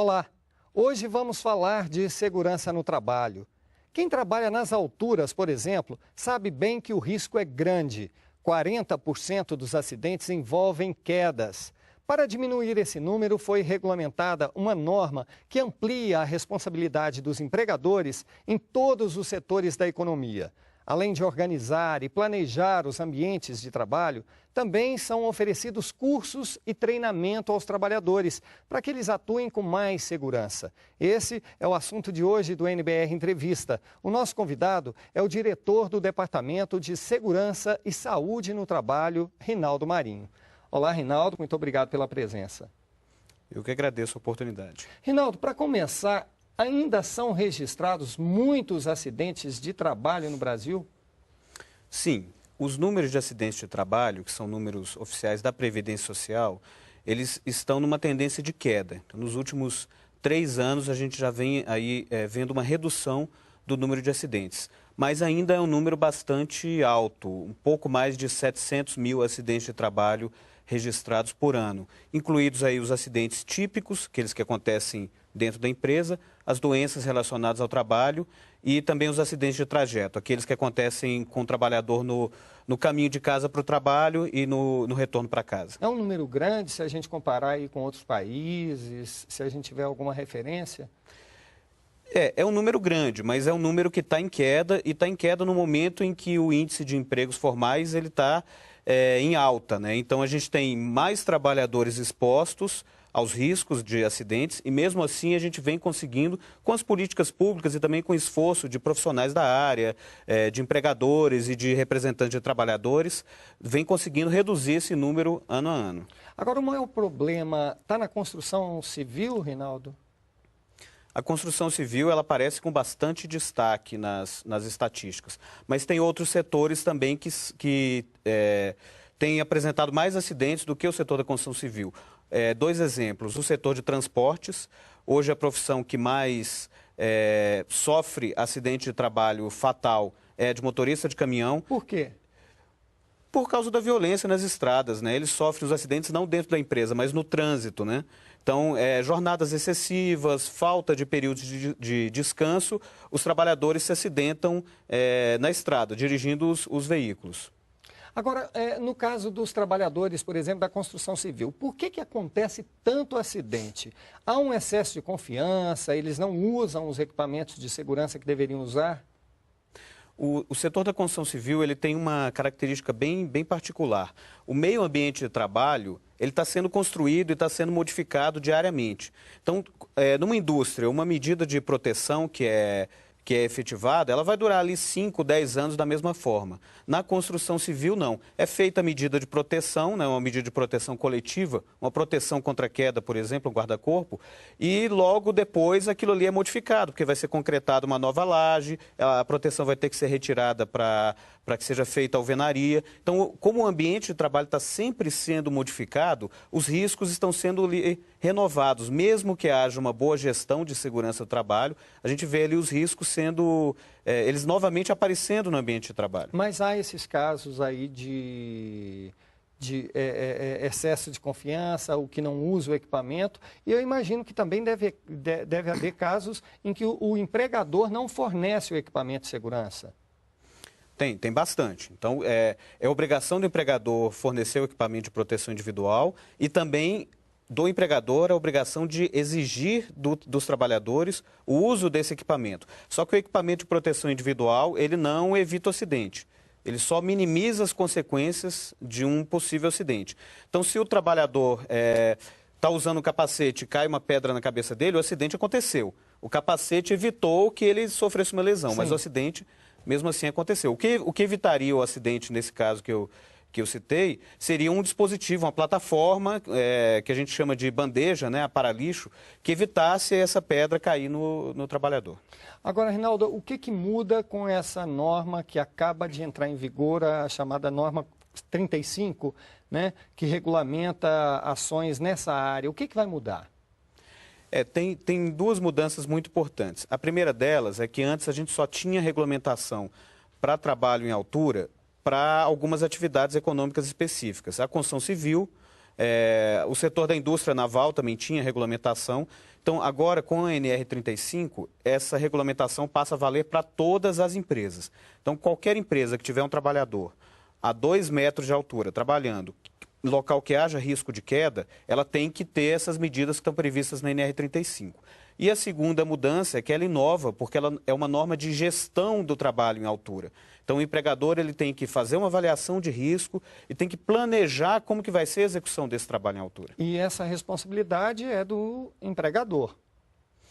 Olá, hoje vamos falar de segurança no trabalho. Quem trabalha nas alturas, por exemplo, sabe bem que o risco é grande. 40% dos acidentes envolvem quedas. Para diminuir esse número, foi regulamentada uma norma que amplia a responsabilidade dos empregadores em todos os setores da economia. Além de organizar e planejar os ambientes de trabalho, também são oferecidos cursos e treinamento aos trabalhadores para que eles atuem com mais segurança. Esse é o assunto de hoje do NBR Entrevista. O nosso convidado é o diretor do Departamento de Segurança e Saúde no Trabalho, Rinaldo Marinho. Olá, Rinaldo, muito obrigado pela presença. Eu que agradeço a oportunidade. Rinaldo, para começar, ainda são registrados muitos acidentes de trabalho no Brasil? Sim, os números de acidentes de trabalho, que são números oficiais da Previdência Social, eles estão numa tendência de queda. Então, nos últimos 3 anos, a gente já vem aí vendo uma redução do número de acidentes. Mas ainda é um número bastante alto, um pouco mais de 700 mil acidentes de trabalho registrados por ano, incluídos aí os acidentes típicos, aqueles que acontecem dentro da empresa, as doenças relacionadas ao trabalho e também os acidentes de trajeto, aqueles que acontecem com o trabalhador no caminho de casa para o trabalho e no retorno para casa. É um número grande se a gente comparar aí com outros países, se a gente tiver alguma referência? É um número grande, mas é um número que está em queda e está em queda no momento em que o índice de empregos formais ele está em alta, né? Então a gente tem mais trabalhadores expostos aos riscos de acidentes e mesmo assim a gente vem conseguindo, com as políticas públicas e também com o esforço de profissionais da área, de empregadores e de representantes de trabalhadores, vem conseguindo reduzir esse número ano a ano. Agora, o maior problema está na construção civil, Rinaldo? A construção civil ela aparece com bastante destaque nas estatísticas, mas tem outros setores também que têm apresentado mais acidentes do que o setor da construção civil. 2 exemplos, o setor de transportes, hoje a profissão que mais sofre acidente de trabalho fatal é de motorista de caminhão. Por quê? Por causa da violência nas estradas, né? Eles sofrem os acidentes não dentro da empresa, mas no trânsito, né? Então, jornadas excessivas, falta de períodos de descanso, os trabalhadores se acidentam na estrada, dirigindo os veículos. Agora, no caso dos trabalhadores, por exemplo, da construção civil, por que acontece tanto acidente? Há um excesso de confiança, eles não usam os equipamentos de segurança que deveriam usar? O setor da construção civil ele tem uma característica bem particular. O meio ambiente de trabalho ele está sendo construído e está sendo modificado diariamente. Então, numa indústria, uma medida de proteção que é efetivada, ela vai durar ali 5, 10 anos da mesma forma. Na construção civil, não. É feita a medida de proteção, né, uma medida de proteção coletiva, uma proteção contra queda, por exemplo, um guarda-corpo, e logo depois aquilo ali é modificado, porque vai ser concretada uma nova laje, a proteção vai ter que ser retirada para que seja feita a alvenaria. Então, como o ambiente de trabalho está sempre sendo modificado, os riscos estão sendo renovados. Mesmo que haja uma boa gestão de segurança do trabalho, a gente vê ali os riscos sendo, eles novamente aparecendo no ambiente de trabalho. Mas há esses casos aí de excesso de confiança, o que não usa o equipamento, e eu imagino que também deve haver casos em que o empregador não fornece o equipamento de segurança. Tem bastante. Então, é obrigação do empregador fornecer o equipamento de proteção individual e também do empregador a obrigação de exigir dos trabalhadores o uso desse equipamento. Só que o equipamento de proteção individual, ele não evita o acidente. Ele só minimiza as consequências de um possível acidente. Então, se o trabalhador está usando o capacete e cai uma pedra na cabeça dele, o acidente aconteceu. O capacete evitou que ele sofresse uma lesão, mas o acidente, mesmo assim, aconteceu. O que evitaria o acidente, nesse caso que eu citei, seria um dispositivo, uma plataforma que a gente chama de bandeja, né, a para-lixo, que evitasse essa pedra cair no trabalhador. Agora, Rinaldo, o que muda com essa norma que acaba de entrar em vigor, a chamada norma 35, né, que regulamenta ações nessa área? O que vai mudar? Tem 2 mudanças muito importantes. A primeira delas é que antes a gente só tinha regulamentação para trabalho em altura para algumas atividades econômicas específicas. A construção civil O setor da indústria naval também tinha regulamentação. Então, agora, com a NR35, essa regulamentação passa a valer para todas as empresas. Então, qualquer empresa que tiver um trabalhador a 2 metros de altura trabalhando, local que haja risco de queda, ela tem que ter essas medidas que estão previstas na NR35. E a segunda mudança é que ela inova, porque ela é uma norma de gestão do trabalho em altura. Então, o empregador ele tem que fazer uma avaliação de risco e tem que planejar como que vai ser a execução desse trabalho em altura. E essa responsabilidade é do empregador.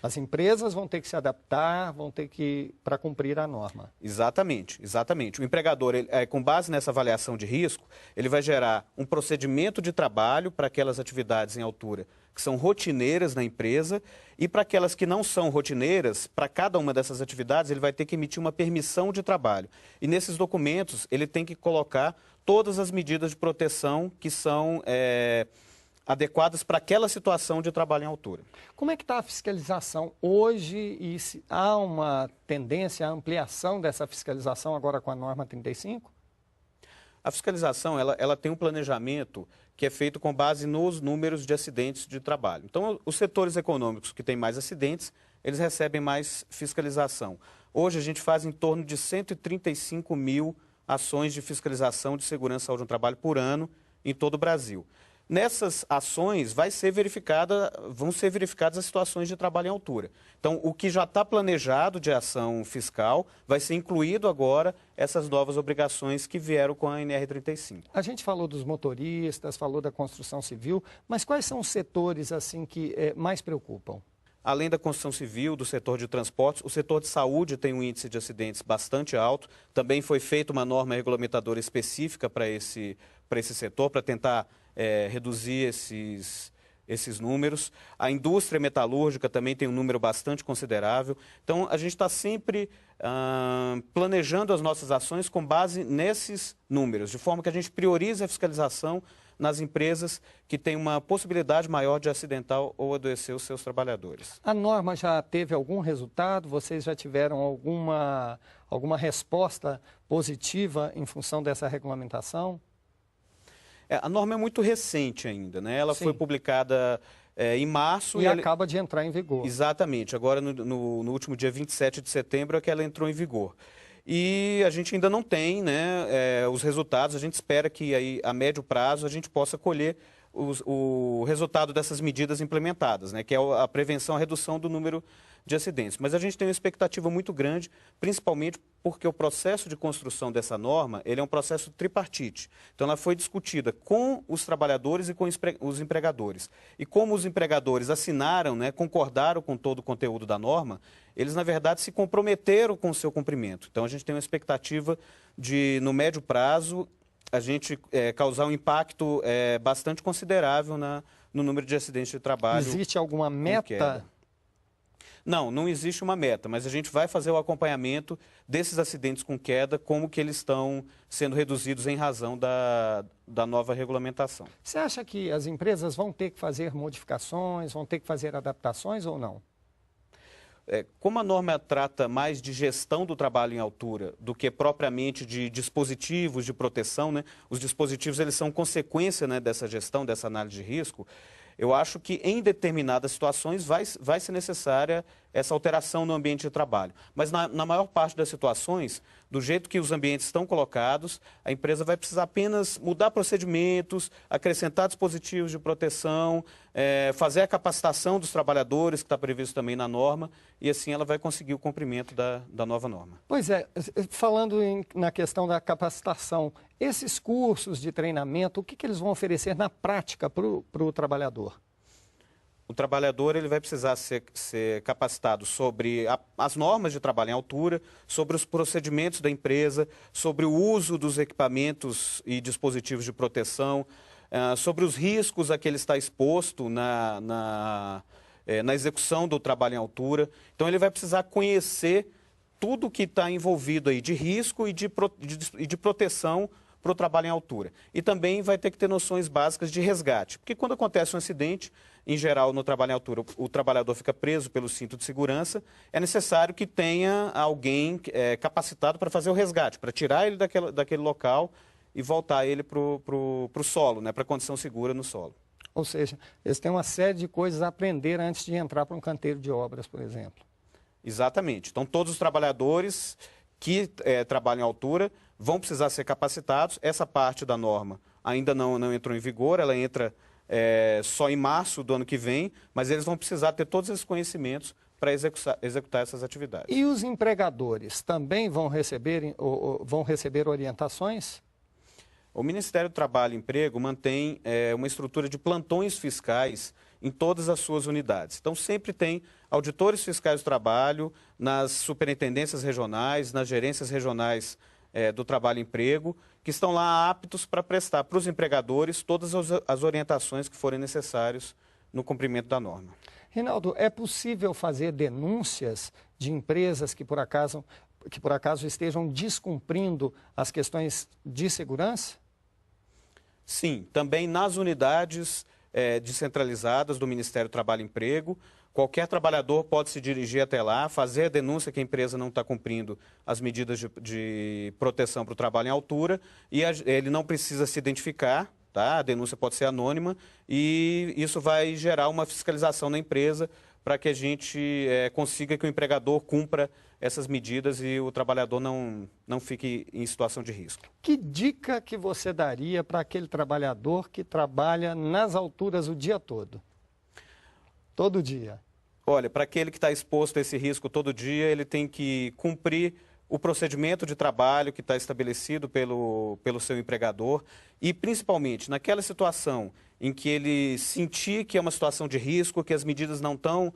As empresas vão ter que se adaptar, vão ter que para cumprir a norma. Exatamente, exatamente. O empregador, com base nessa avaliação de risco, ele vai gerar um procedimento de trabalho para aquelas atividades em altura que são rotineiras na empresa e para aquelas que não são rotineiras, para cada uma dessas atividades, ele vai ter que emitir uma permissão de trabalho. E nesses documentos, ele tem que colocar todas as medidas de proteção que são adequadas para aquela situação de trabalho em altura. Como é que está a fiscalização hoje e se há uma tendência à ampliação dessa fiscalização agora com a norma 35? A fiscalização ela tem um planejamento que é feito com base nos números de acidentes de trabalho. Então, os setores econômicos que têm mais acidentes, eles recebem mais fiscalização. Hoje, a gente faz em torno de 135 mil ações de fiscalização de segurança e saúde no trabalho por ano em todo o Brasil. Nessas ações vão ser verificadas as situações de trabalho em altura. Então, o que já está planejado de ação fiscal vai ser incluído agora essas novas obrigações que vieram com a NR35. A gente falou dos motoristas, falou da construção civil, mas quais são os setores assim que mais preocupam? Além da construção civil, do setor de transportes, o setor de saúde tem um índice de acidentes bastante alto. Também foi feita uma norma regulamentadora específica para esse setor, para tentar reduzir esses números. A indústria metalúrgica também tem um número bastante considerável. Então, a gente está sempre planejando as nossas ações com base nesses números, de forma que a gente priorize a fiscalização nas empresas que têm uma possibilidade maior de acidentar ou adoecer os seus trabalhadores. A norma já teve algum resultado? Vocês já tiveram alguma resposta positiva em função dessa regulamentação? A norma é muito recente ainda, né? Ela foi publicada em março. E acaba de entrar em vigor. Exatamente. Agora, no último dia 27 de setembro, é que ela entrou em vigor. E a gente ainda não tem, né, os resultados. A gente espera que aí, a médio prazo a gente possa colher o resultado dessas medidas implementadas, né, que é a prevenção, a redução do número de acidentes. Mas a gente tem uma expectativa muito grande, principalmente porque o processo de construção dessa norma, ele é um processo tripartite. Então, ela foi discutida com os trabalhadores e com os empregadores. E como os empregadores assinaram, né, concordaram com todo o conteúdo da norma, eles, na verdade, se comprometeram com o seu cumprimento. Então, a gente tem uma expectativa de, no médio prazo, a gente causar um impacto bastante considerável no número de acidentes de trabalho. Existe alguma meta? Não existe uma meta, mas a gente vai fazer o acompanhamento desses acidentes com queda, como que eles estão sendo reduzidos em razão da nova regulamentação. Você acha que as empresas vão ter que fazer modificações, vão ter que fazer adaptações ou não? Como a norma trata mais de gestão do trabalho em altura do que propriamente de dispositivos de proteção, né? Os dispositivos eles são consequência, né, dessa gestão, dessa análise de risco. Eu acho que em determinadas situações vai ser necessária essa alteração no ambiente de trabalho. Mas na maior parte das situações, do jeito que os ambientes estão colocados, a empresa vai precisar apenas mudar procedimentos, acrescentar dispositivos de proteção, fazer a capacitação dos trabalhadores, que está previsto também na norma, e assim ela vai conseguir o cumprimento da nova norma. Pois é, falando na questão da capacitação, esses cursos de treinamento, o que eles vão oferecer na prática para o trabalhador? O trabalhador ele vai precisar ser capacitado sobre as normas de trabalho em altura, sobre os procedimentos da empresa, sobre o uso dos equipamentos e dispositivos de proteção, sobre os riscos a que ele está exposto na execução do trabalho em altura. Então, ele vai precisar conhecer tudo que está envolvido aí de risco e de proteção para o trabalho em altura. E também vai ter que ter noções básicas de resgate, porque quando acontece um acidente, em geral, no trabalho em altura, o trabalhador fica preso pelo cinto de segurança, é necessário que tenha alguém capacitado para fazer o resgate, para tirar ele daquele local e voltar ele para o solo, né, para a condição segura no solo. Ou seja, eles têm uma série de coisas a aprender antes de entrar para um canteiro de obras, por exemplo. Exatamente. Então, todos os trabalhadores que trabalham em altura vão precisar ser capacitados. Essa parte da norma ainda não entrou em vigor, ela entra só em março do ano que vem, mas eles vão precisar ter todos esses conhecimentos para executar essas atividades. E os empregadores também vão receber orientações? O Ministério do Trabalho e Emprego mantém uma estrutura de plantões fiscais em todas as suas unidades. Então, sempre tem auditores fiscais do trabalho nas superintendências regionais, nas gerências regionais do Trabalho e Emprego, que estão lá aptos para prestar para os empregadores todas as orientações que forem necessárias no cumprimento da norma. Rinaldo, é possível fazer denúncias de empresas que por acaso estejam descumprindo as questões de segurança? Sim, também nas unidades descentralizadas do Ministério do Trabalho e Emprego, qualquer trabalhador pode se dirigir até lá, fazer a denúncia que a empresa não está cumprindo as medidas de proteção para o trabalho em altura e ele não precisa se identificar, tá? A denúncia pode ser anônima e isso vai gerar uma fiscalização na empresa para que a gente consiga que o empregador cumpra essas medidas e o trabalhador não fique em situação de risco. Que dica que você daria para aquele trabalhador que trabalha nas alturas o dia todo? Todo dia? Olha, para aquele que está exposto a esse risco todo dia, ele tem que cumprir o procedimento de trabalho que está estabelecido pelo seu empregador e, principalmente, naquela situação em que ele sentir que é uma situação de risco, que as medidas não estão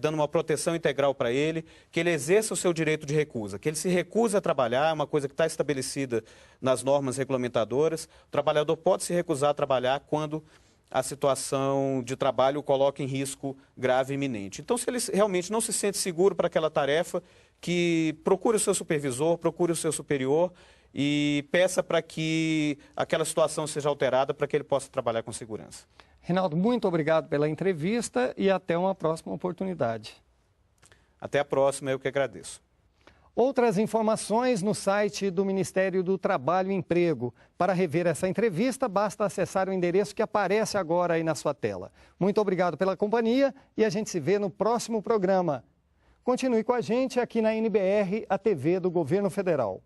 dando uma proteção integral para ele, que ele exerça o seu direito de recusa, que ele se recusa a trabalhar, é uma coisa que está estabelecida nas normas regulamentadoras. O trabalhador pode se recusar a trabalhar quando a situação de trabalho o coloca em risco grave e iminente. Então, se ele realmente não se sente seguro para aquela tarefa, que procure o seu supervisor, procure o seu superior e peça para que aquela situação seja alterada para que ele possa trabalhar com segurança. Rinaldo, muito obrigado pela entrevista e até uma próxima oportunidade. Até a próxima, eu que agradeço. Outras informações no site do Ministério do Trabalho e Emprego. Para rever essa entrevista, basta acessar o endereço que aparece agora aí na sua tela. Muito obrigado pela companhia e a gente se vê no próximo programa. Continue com a gente aqui na NBR, a TV do Governo Federal.